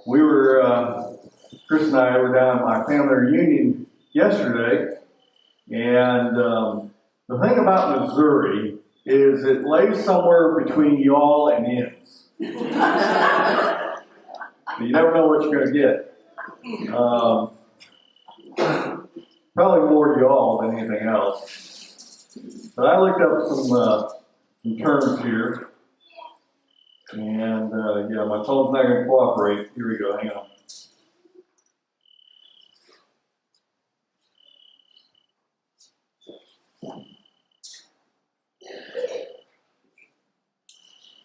We were, Chris and I were down at my family reunion yesterday, and the thing about Missouri is it lays somewhere between y'all and ends. You never know what you're going to get. Probably more y'all than anything else. But I looked up some terms here. And yeah, my phone's not going to cooperate. Here we go, hang on.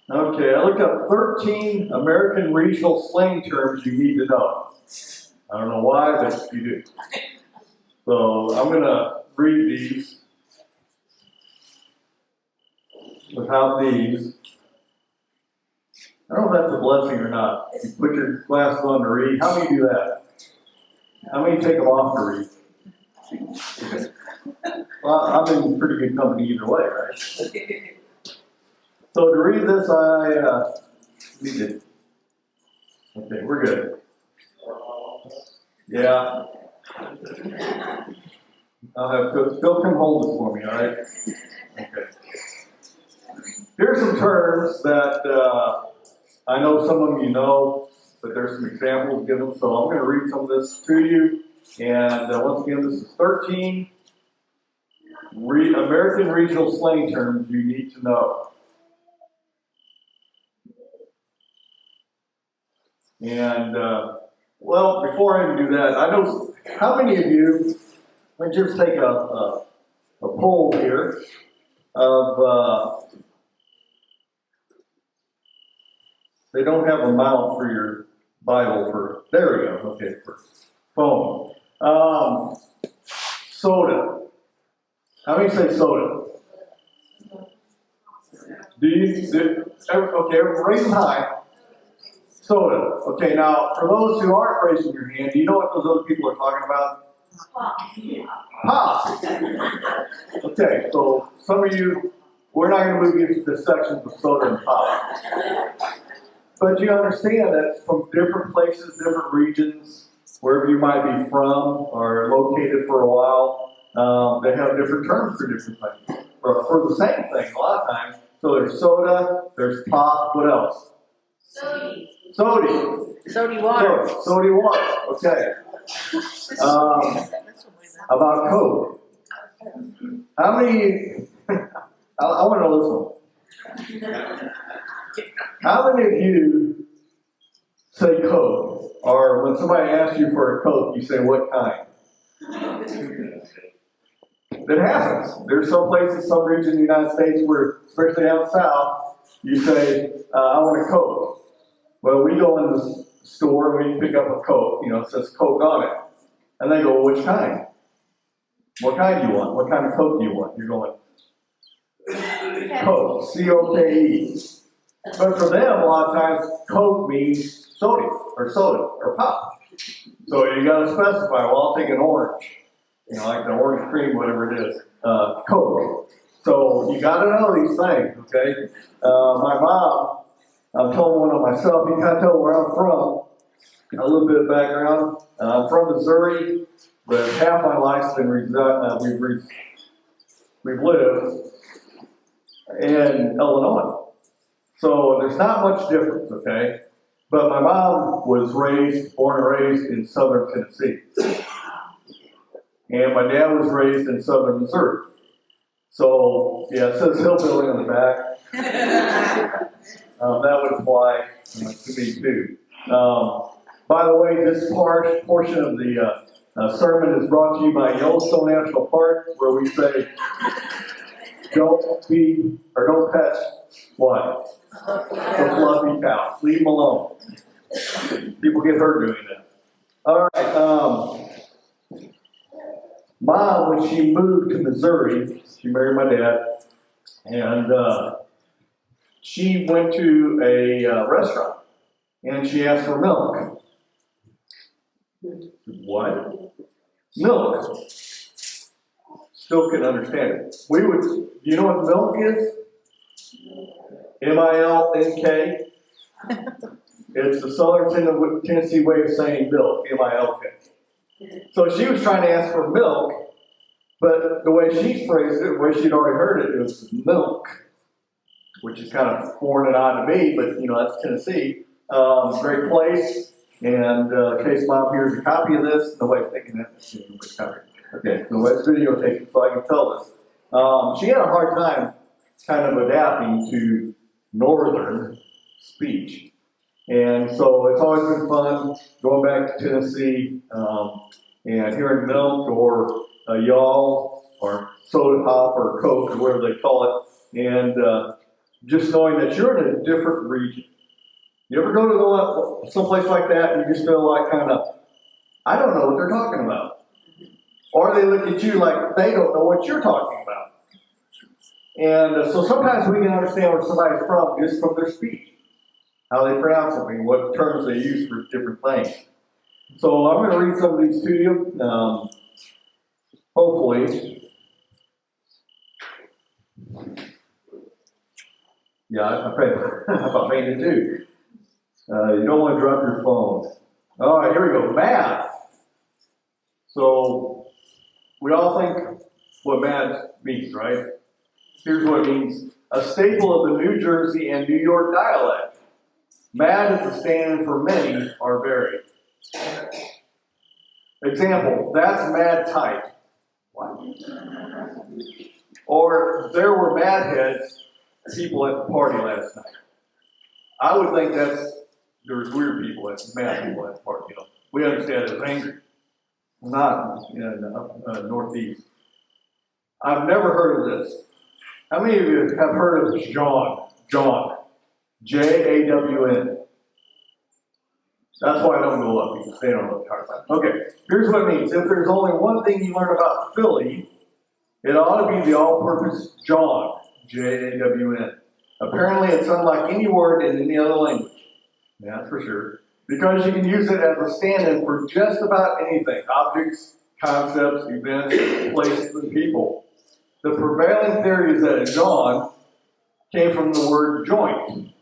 Okay, I looked up 13 American regional slang terms you need to know. I don't know why, but you do. So I'm going to read these without these. I don't know if that's a blessing or not. You put your glasses on to read. How many do that? How many take them off to read? Well, I'm in pretty good company either way, right? So to read this, need it. Okay, we're good. Yeah. I'll have Phil come hold this for me, all right? Okay. Here's some terms that I know some of you know, but there's some examples given, so I'm going to read some of this to you. And once again, this is 13 American regional slang terms you need to know. And, well, before I even do that, I know how many of you, let me just take a poll here of, they don't have a mount for your Bible for, there we go, okay, for phone. Soda. How many say soda? Okay, raise them high. Soda. Okay, now, for those who aren't raising your hand, do you know what those other people are talking about? Pop. Okay, so some of you, we're not going to move into the sections of soda and pop. But you understand that from different places, different regions, wherever you might be from or located for a while, they have different terms for different things. Or for the same thing, a lot of times. So there's soda, there's pop, what else? Sody. Sody. Sody water. Sody water, okay. About Coke. How many, I want to know this one. How many of you say Coke? Or when somebody asks you for a Coke, you say what kind? It happens. There's some places, some regions in the United States where, especially down south, you say, I want a Coke. Well, we go in the store and we pick up a Coke, you know, it says Coke on it. And they go, well, which kind? What kind do you want? What kind of Coke do you want? You're going, Coke, C-O-K-E. But for them, a lot of times, Coke means soda or pop. So you got to specify, well, I'll take an orange. You know, like the orange cream, whatever it is. Coke. So you got to know these things, okay? My mom, I'm telling one of myself, you can't tell where I'm from. A little bit of background. I'm from Missouri, but half my life's been we've lived in Illinois. So there's not much difference, okay? But my mom was born and raised in southern Tennessee. And my dad was raised in southern Missouri. So, yeah, it says hillbilly on the back. That would apply to me too. By the way, this portion of the sermon is brought to you by Yellowstone National Park, where we say, don't pet what? The fluffy cows. Leave them alone. People get hurt doing that. All right. Mom, when she moved to Missouri, she married my dad, and she went to a restaurant, and she asked for milk. What? Milk. Still couldn't understand it. Do you know what milk is? M-I-L-N-K? It's the Southern Tennessee way of saying milk, M-I-L-K. So she was trying to ask for milk, but the way she phrased it, the way she'd already heard it, it was milk, which is kind of foreign and odd to me, but you know, that's Tennessee. Great place. And in case Mom hears a copy of this, nobody's thinking that. Okay, nobody's videotaping, so I can tell this. She had a hard time kind of adapting to Northern speech. And so it's always been fun going back to Tennessee and hearing milk or y'all or soda pop or Coke or whatever they call it. And just knowing that you're in a different region. You ever go to someplace like that and you just feel like kind of, I don't know what they're talking about. Or they look at you like they don't know what you're talking about. And so sometimes we can understand where somebody's from just from their speech. How they pronounce something, what terms they use for different things. So I'm going to read some of these to you. Hopefully. Yeah, I pray about painting too. You don't want to drop your phone. All right, here we go. Math. So we all think what math means, right? Here's what it means. A staple of the New Jersey and New York dialect. Mad is the stand for many are very. Example, that's mad tight. What? Or there were mad heads people at the party last night. I would think there's weird people, mad people at the party. You know, we understand it as angry. Not in the Northeast. I've never heard of this. How many of you have heard of John? John. J-A-W-N. That's why I don't go up, because they don't know what to talk about. Okay, here's what it means. If there's only one thing you learn about Philly, it ought to be the all-purpose John. J-A-W-N. Apparently, it's unlike any word in any other language. Yeah, that's for sure. Because you can use it as a stand-in for just about anything. Objects, concepts, events, places, and people. The prevailing theory is that John came from the word joint.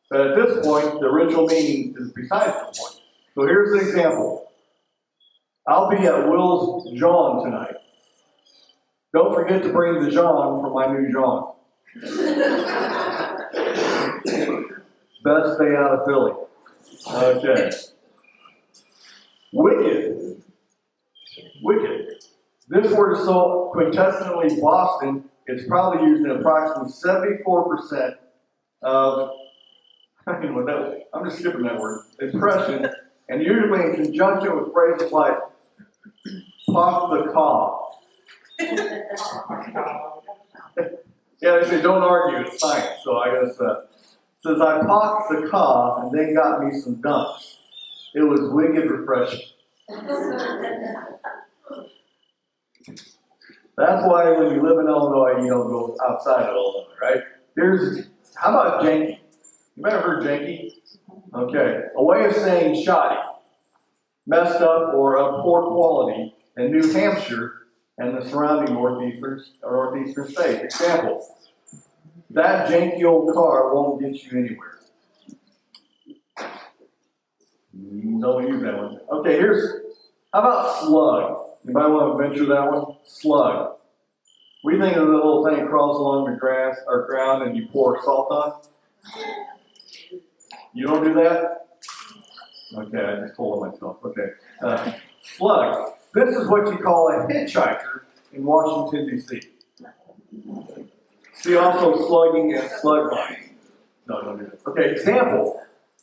But at this point, the original meaning is besides the point. So here's an example. I'll be at Will's John tonight. Don't forget to bring the John for my new John. Best stay out of Philly. Okay. Wicked. Wicked. This word is so quintessentially Boston, it's probably used in approximately 74% of, I'm just skipping that word, impression, and usually in conjunction with phrases like pop the caw. Yeah, they say don't argue, it's science. So I guess says I popped the caw and then got me some dunks. It was wicked refreshing. That's why when you live in Illinois, you don't go outside of Illinois, right? How about janky? You might have heard janky? Okay, a way of saying shoddy, messed up or of poor quality in New Hampshire and the surrounding northeastern states. Example, that janky old car won't get you anywhere. Don't use that one. Okay, how about slug? Anybody want to venture that one? Slug. We think of the little thing that crawls along the grass or ground and you pour salt on. You don't do that? Okay, I just told on myself. Okay. Slug. This is what you call a hitchhiker in Washington, D.C. See also slugging and slug mines. No, don't do that. Okay, example.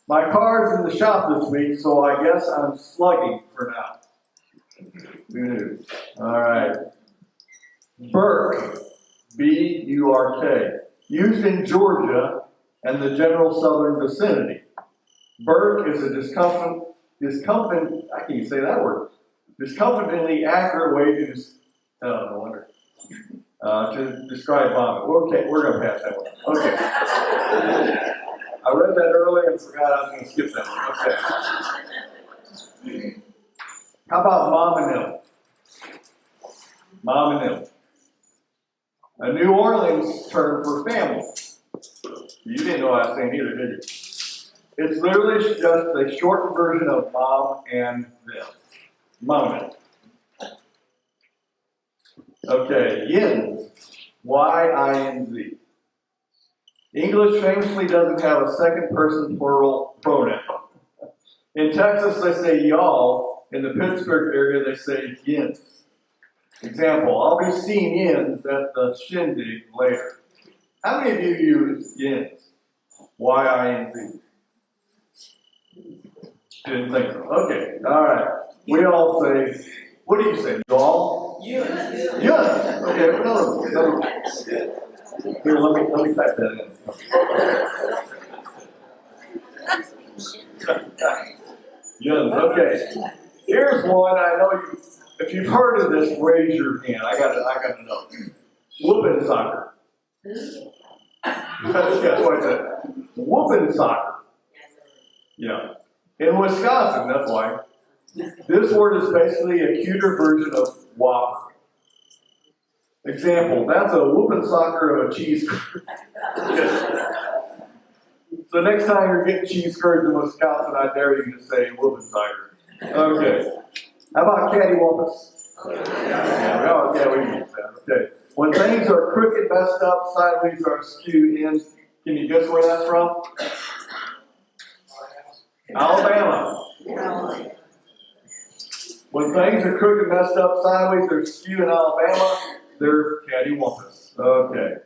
My car's in the shop this week, so I guess I'm slugging for now. Who knew? All right. Burk. B-U-R-K. Used in Georgia and the general southern vicinity. Burk is a I can't say that word. Discomfortingly accurate way to describe vomit. Okay, we're going to pass that one. Okay. I read that earlier and forgot I was going to skip that one. Okay. How about mom and him? Mom and him. A New Orleans term for family. You didn't know I was saying either, did you? It's literally just a shortened version of mom and them. Mom and them. Okay, yins. Y-I-N-Z. English famously doesn't have a second person plural pronoun. In Texas, they say y'all. In the Pittsburgh area, they say yins. Example, I'll be seeing yins at the shindig later. How many of you use yins? Y-I-N-Z. Didn't think so. Okay, all right. We all say, what do you say? Y'all? Yes. Yes. Okay, another. Here, let me type that in. Yes, okay. Here's one. I know you. If you've heard of this, raise your hand. I got to know. Whooping soccer. That's what I said. Whooping soccer. Yeah. In Wisconsin, that's why. This word is basically a cuter version of whopper. Example, that's a whooping soccer of a cheese curd. So next time you're getting cheese curds in Wisconsin, I dare you to say whooping soccer. Okay. How about cattywampus? Yeah, we can use that. Okay. When things are crooked, messed up, sideways, or skewed in, can you guess where that's from? Alabama. When things are crooked, messed up, sideways, or skewed in Alabama, they're cattywampus. Okay.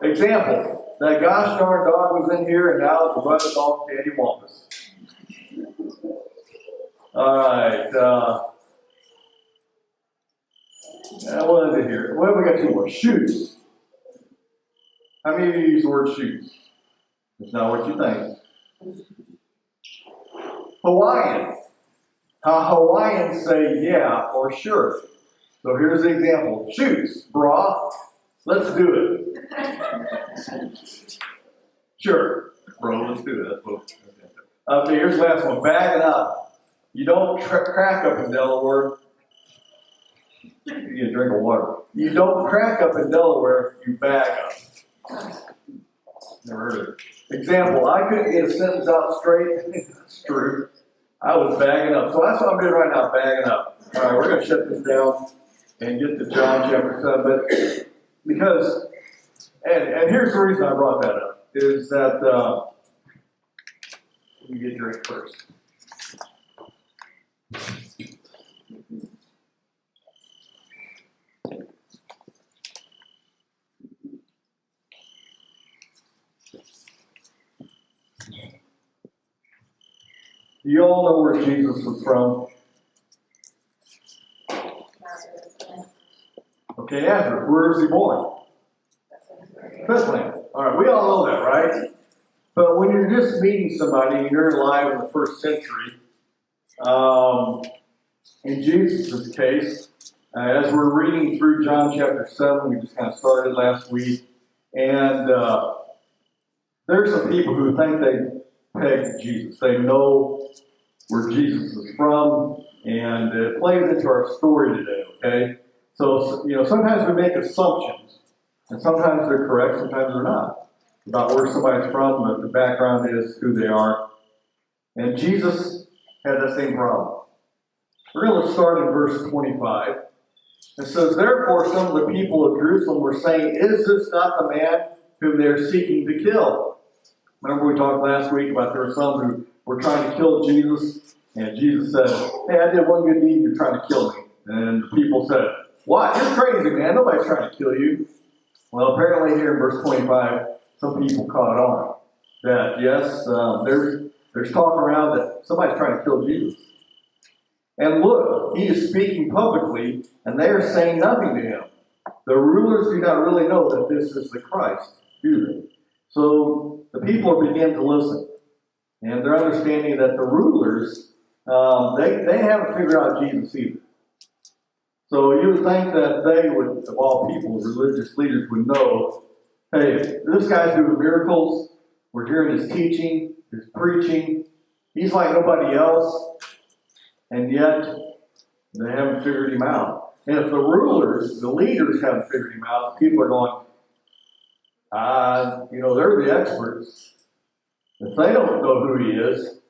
Example, that gosh darn dog was in here and now it's running off cattywampus. Alright, what is it here? Well, we got two more. Shoots. How many of you use the word shoots? It's not what you think. Hawaiian. How Hawaiians say yeah or sure. So here's the example. Shoots, brah. Let's do it. Sure. Bro, let's do it. That's what. Okay, here's the last one. Bagging up. You don't crack up in Delaware. You get a drink of water. You don't crack up in Delaware, you bag up. Never heard of it. Example, I couldn't get a sentence out straight. That's true. I was bagging up. So that's what I'm doing right now, bagging up. All right, we're going to shut this down and get to John chapter 7. But because, and here's the reason I brought that up, is that, let me get a drink first. You all know where Jesus was from. Okay, Nazareth. Where was he born? Bethlehem. All right, we all know that, right? But when you're just meeting somebody and you're alive in the first century, in Jesus' case, as we're reading through John chapter 7, we just kind of started last week, and there's some people who think they pegged Jesus. They know where Jesus is from, and it plays into our story today, okay? So, sometimes we make assumptions, and sometimes they're correct, sometimes they're not, about where somebody's from, but the background is who they are. And Jesus had that same problem. We're going to start in verse 25. It says, therefore some of the people of Jerusalem were saying, is this not the man whom they are seeking to kill? Remember we talked last week about there were some who were trying to kill Jesus, and Jesus said, hey, I did one good deed, you're trying to kill me. And the people said, what? You're crazy, man. Nobody's trying to kill you. Well, apparently here in verse 25, some people caught on that, yes, there's talk around that somebody's trying to kill Jesus. And look, he is speaking publicly, and they are saying nothing to him. The rulers do not really know that this is the Christ, do they? So the people begin to listen. And they're understanding that the rulers, they haven't figured out Jesus either. So you would think that they would, of all people, religious leaders would know, hey, this guy's doing miracles. We're hearing his teaching, his preaching. He's like nobody else. And yet, they haven't figured him out. And if the rulers, the leaders haven't figured him out, people are going, they're the experts. If they don't know who he is,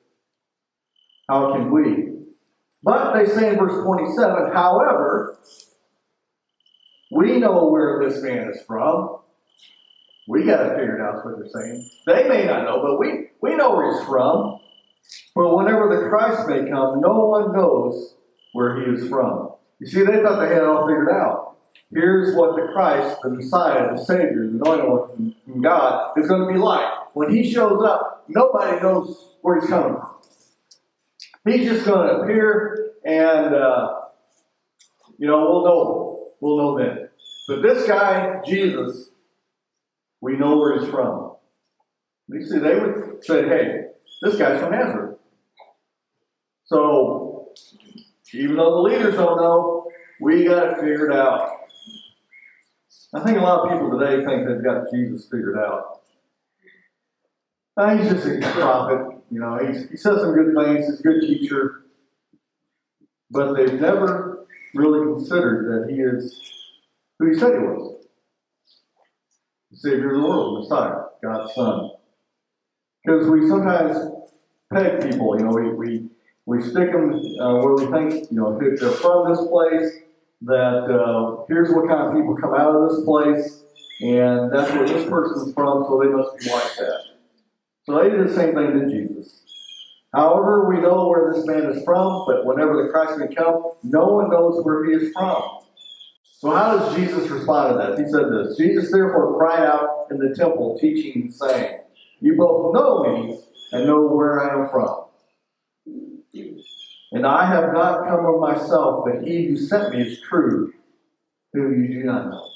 how can we? But they say in verse 27, however, we know where this man is from. We got to figure it out, what they're saying. They may not know, but we know where he's from. For whenever the Christ may come, no one knows where he is from. You see, they thought they had it all figured out. Here's what the Christ, the Messiah, the Savior, the anointed one from God, is going to be like. When he shows up, nobody knows where he's coming from. He's just going to appear and, we'll know. We'll know then. But this guy, Jesus, we know where he's from. You see, they would say, hey, this guy's from Nazareth. So, even though the leaders don't know, we got it figured out. I think a lot of people today think they've got Jesus figured out. He's just a prophet. He says some good things. He's a good teacher. But they've never really considered that he is who he said he was. The Savior of the world, Messiah, God's Son. Because we sometimes peg people, we stick them where we think, if they're from this place, that here's what kind of people come out of this place, and that's where this person's from, so they must be like that. So they did the same thing to Jesus. However, we know where this man is from, but whenever the Christ may come, no one knows where he is from. So how does Jesus respond to that? He said this, Jesus therefore cried out in the temple, teaching and saying, you both know me and know where I am from. And I have not come of myself, but he who sent me is true, whom you do not know.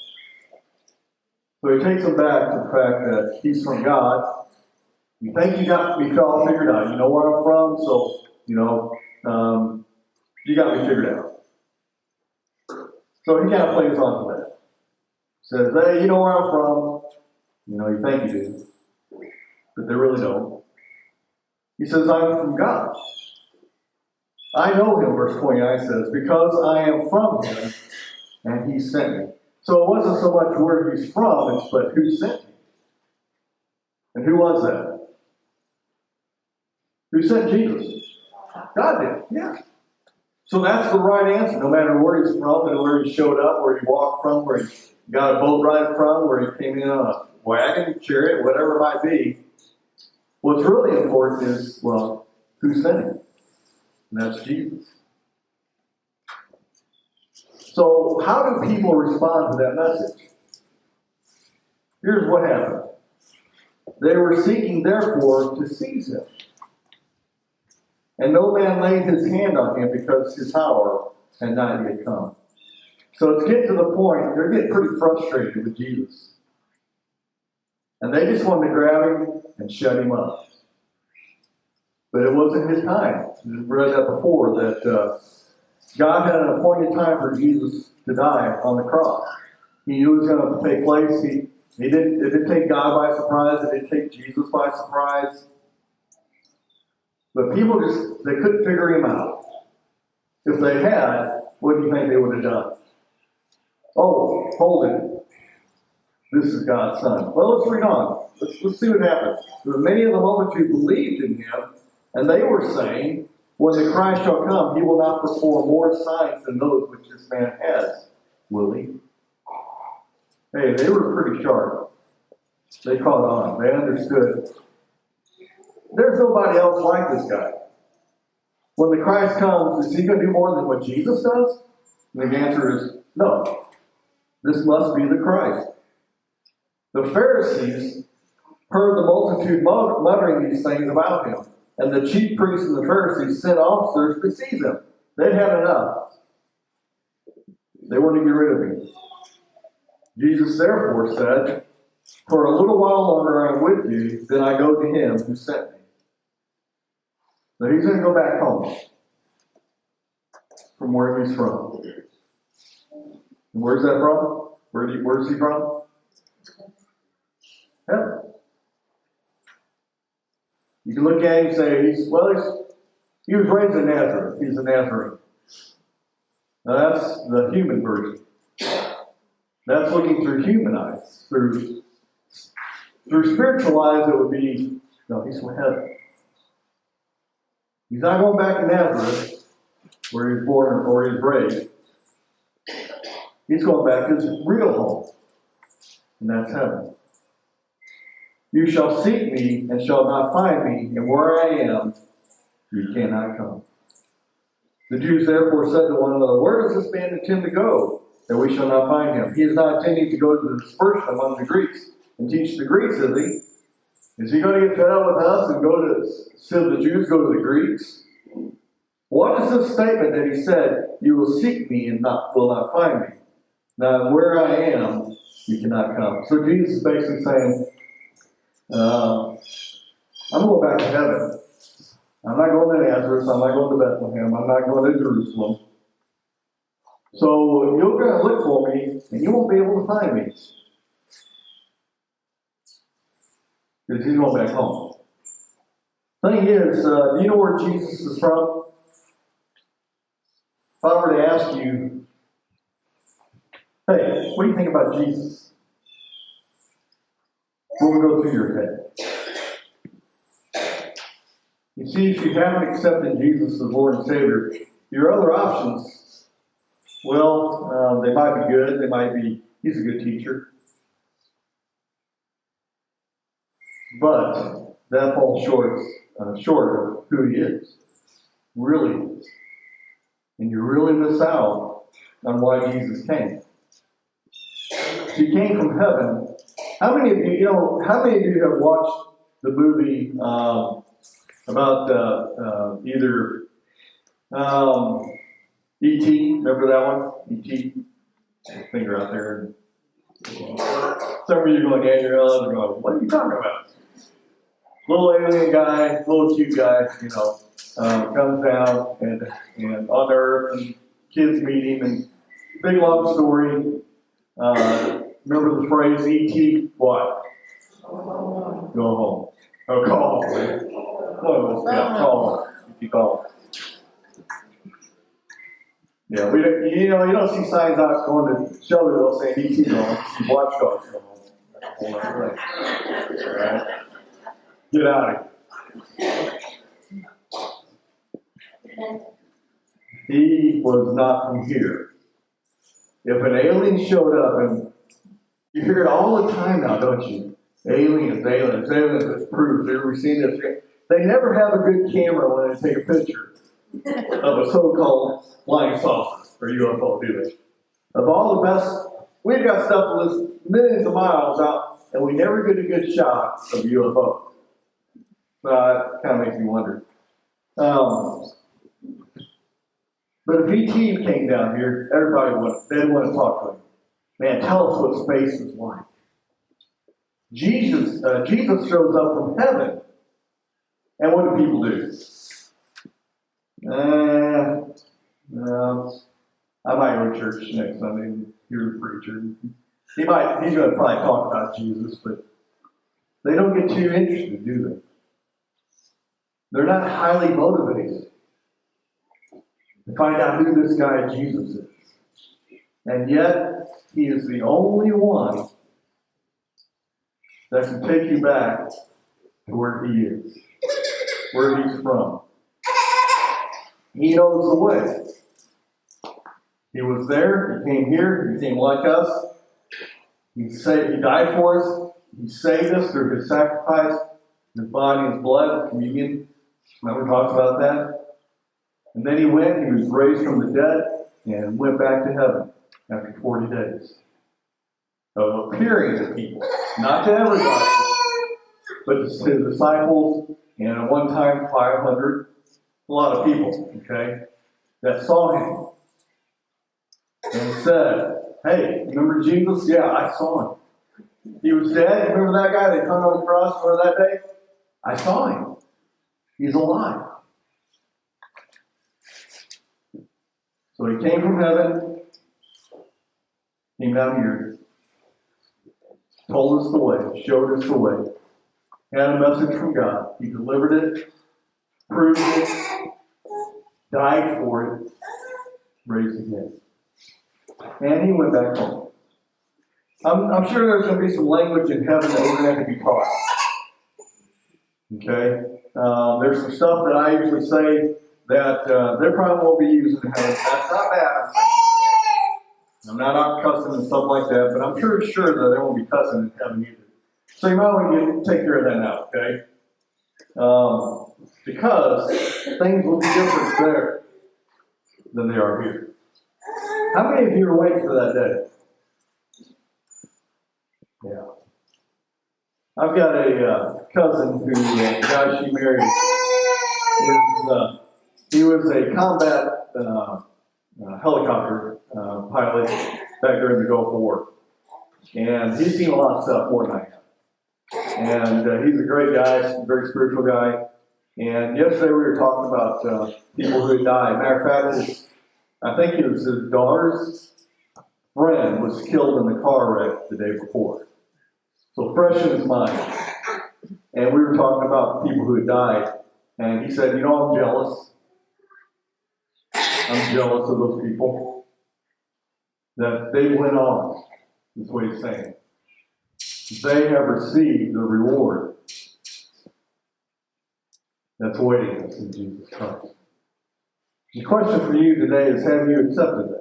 So he takes them back to the fact that he's from God. You think you got me all figured out. You know where I'm from, so, you got me figured out. So he kind of plays on to that. Says, hey, you know where I'm from. You think you do. But they really don't. He says, I'm from God. I know him, verse 29 says, because I am from him, and he sent me. So it wasn't so much where he's from, but who sent him. And who was that? Who sent Jesus? God did, yeah. So that's the right answer, no matter where he's from and where he showed up, where he walked from, where he got a boat ride from, where he came in on a wagon, chariot, whatever it might be. What's really important is, who sent him? And that's Jesus. So how do people respond to that message? Here's what happened. They were seeking, therefore, to seize him. And no man laid his hand on him because his hour had not yet come. So it's getting to the point, they're getting pretty frustrated with Jesus. And they just wanted to grab him and shut him up. But it wasn't his time. We read that before, that God had an appointed time for Jesus to die on the cross. He knew it was going to take place. It didn't take God by surprise. It didn't take Jesus by surprise. But people they couldn't figure him out. If they had, what do you think they would have done? Oh, hold it. This is God's Son. Well, let's read on. Let's see what happens. For many of the multitude believed in him, and they were saying, when the Christ shall come, he will not perform more signs than those which this man has, will he? Hey, they were pretty sharp. They caught on. They understood. There's nobody else like this guy. When the Christ comes, is he going to do more than what Jesus does? And the answer is no. This must be the Christ. The Pharisees heard the multitude muttering these things about him. And the chief priests and the Pharisees sent officers to seize him. They'd had enough. They wanted to get rid of him. Jesus therefore said, for a little while longer I am with you, then I go to him who sent me. So he's going to go back home from where he's from. And where's that from? Where's he from? Heaven. You can look at him and say, he was raised in Nazareth. He's a Nazarene. Now that's the human version. That's looking through human eyes. Through spiritual eyes, it would be No, he's from heaven. He's not going back to Nazareth, where he was born or he was raised. He's going back to his real home, and that's heaven. You shall seek me and shall not find me, and where I am, you cannot come. The Jews therefore said to one another, where does this man intend to go, that we shall not find him? He is not intending to go to the dispersion among the Greeks and teach the Greeks, is he? Is he going to get fed up with us and go to the Jews go to the Greeks? What is this statement that he said, you will seek me and will not find me? Now, where I am, you cannot come. So Jesus is basically saying, I'm going back to heaven. I'm not going to Nazareth. I'm not going to Bethlehem. I'm not going to Jerusalem. So you're going to look for me, and you won't be able to find me. Because he's going back home. Thing is, do you know where Jesus is from? If I were to ask you, hey, what do you think about Jesus? What would go through your head? You see, if you haven't accepted Jesus as Lord and Savior, your other options, well, they might be good. They might be, he's a good teacher. But that falls short of who he is. Really is. And you really miss out on why Jesus came. He came from heaven. How many of you have watched the movie about either E.T.? Remember that one? E.T. Finger out there. Some of you are going, Daniel, and going, what are you talking about? Little alien guy, little cute guy, comes down and on Earth, and kids meet him, and big long story. Remember the phrase, E.T. what? Go home. Oh, call. Call. E.T. call. Yeah, you don't see signs out going to Shelbyville saying E.T. go home. You see watch dogs go home. That's a whole other thing. All right? Get out of here. He was not from here. If an alien showed up, and you hear it all the time now, don't you? Aliens, it's proved. Have we seen this? They never have a good camera when they take a picture of a so-called flying saucer or UFO, do they? Of all the best, we've got stuff that's millions of miles out, and we never get a good shot of a UFO. It kind of makes me wonder. But if E.T. came down here, they'd want to talk to him. Man, tell us what space is like. Jesus shows up from heaven. And what do people do? I might go to church next Sunday and hear the preacher. He's going to probably talk about Jesus, but they don't get too interested, do they? They're not highly motivated to find out who this guy Jesus is. And yet, he is the only one that can take you back to where he is, where he's from. He knows the way. He was there, he came here, he came like us. He died for us, he saved us through his sacrifice, his body and his blood, communion. Remember, talks about that? And then he was raised from the dead, and went back to heaven after 40 days of appearing to people. Not to everybody, but to his disciples, and at one time 500, a lot of people, okay, that saw him and said, hey, remember Jesus? Yeah, I saw him. He was dead. Remember that guy that hung on the cross? Remember that day? I saw him. He's alive. So he came from heaven, came down here, told us the way, showed us the way, had a message from God. He delivered it, proved it, died for it, raised again. And he went back home. I'm sure there's going to be some language in heaven that we're going to have to be taught. Okay? There's some stuff that I usually say that they probably won't be using in heaven. That's not bad. I'm not out cussing and stuff like that, but I'm sure that they won't be cussing in heaven either. So you might want to take care of that now, okay? Because things will be different there than they are here. How many of you are waiting for that day? Yeah. I've got a cousin who, the guy she married, he was a combat helicopter pilot back during the Gulf War. And he's seen a lot of stuff more than I have. And he's a great guy, a very spiritual guy. And yesterday we were talking about people who had died. Matter of fact, I think it was his daughter's friend was killed in the car wreck the day before. So fresh in his mind. And we were talking about people who had died. And he said, you know, I'm jealous. I'm jealous of those people. That they went on, is what he's saying. They have received the reward that's awaiting us in Jesus Christ. The question for you today is, have you accepted that?